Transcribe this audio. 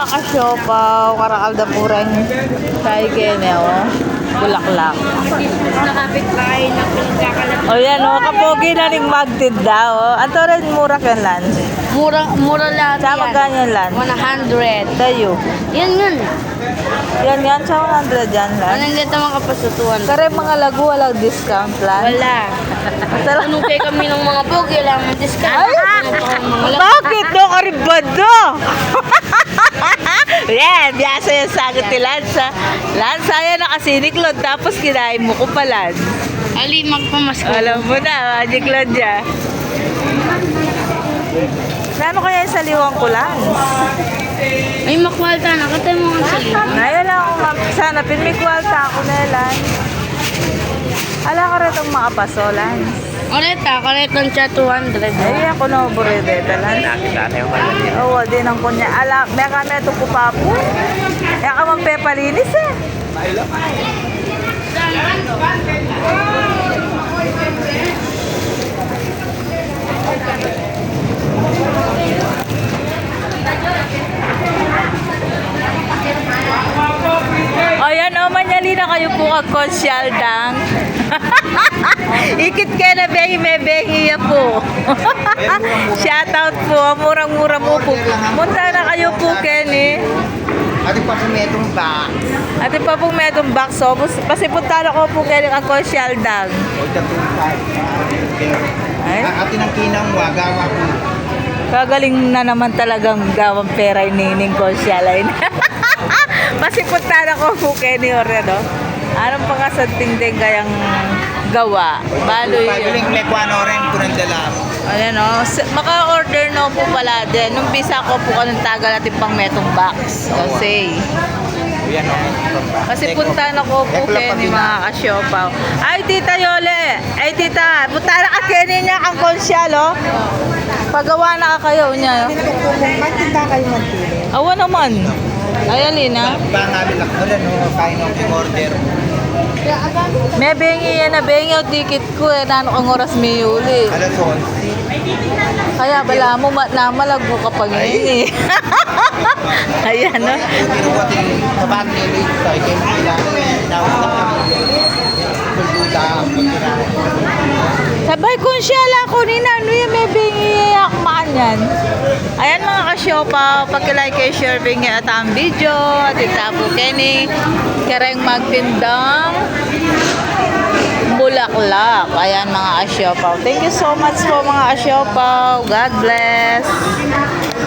mga kasyopaw, karakal da purang tayo kene, oh. Bulaklak. Nakapit bahay na pinagkakalat. O yan, oh, kapogi na ning magtid daw. Oh. Ato rin mura kan lan. Mura lang Sama yan. ganyan lan. 100. Tayo. Yan yun. Yan, sa 100 yan lan. Anong ganda mga kapasutuan? Kare mga lagu, walang discount lan. Wala. Tara. Anong kay kami ng mga pogi, wala mong discount. Ay! Bakit do? Karibad do? Yan, biyasa yung sagot ni Lanza. Lanza, yan nakasiniklod, tapos kinain mo ko pa, Lanz. Ali, magpamasko. Alam mo na, magic lod niya. Ano kaya yung saliwang ko, Lanz? Ay, makwalta na. Katay mo ang saliwa. Ngayon lang ako sana, pinmikwalta ako na, Lanz. Ala ka rin itong makapaso, Lanz. Karet ng chat 200. Ay, ako na burideta, Lanz. Oo, din ang kunya. Ala, may kami itong kupapo. Kaya ka mang pepalinis, eh. O yan o, manyali na kayo po kag konsyal dang. Ikit kayo na bengi po. Shoutout po, murang-mura mo po. Munta na kayo po, Kenny. Ating pa kung metong ba? Ate pa pong medong box, so pasipunta na ko po Kenny kag konsyal dang. O the 25. Ay? Atin ang kinang wagawa ko. Kagaling na naman talagang gawang pera ni Ning konsyalay. Pasipunta na ko po Kenny Oreno. Anong pangasanting din kayang gawa? Baloy Pagaling yun. mekwano rin ko ng dala. Ayan o, maka-order na po pala din. Nung bisa ko po kanong tagal natin pang metong box. Kasi, Yan o. kasi punta na ko po Kenny mga kasyopaw. Ay, Tita Yole! Ay, Tita, punta na ka Kenny niya ang konsyal, o. Pagawa na ka kayo niya. Magtinda kayo mantili. Awa naman. Ay, Alina. Ba namin lang ko rin o. Kain ng order. May bengi yan na bengi o ticket ko eh. Nano kang oras may uli. Alas 11. Kaya bala mo, namalago ka pa ngayon eh. Ayan, no? Pero pati sa ba't nilid sa ikin kailangan nawag na kami. Kulbuta. Sabay kung siya lang kunin na, ano yung may bengi akmaan yan. Ayan mga kasyopa, pagka-like kayo, share, bengi at ang video. At itapo Kenny, kareng magtindang bulaklak. Ayan mga kasyopa. Thank you so much po mga kasyopa. God bless.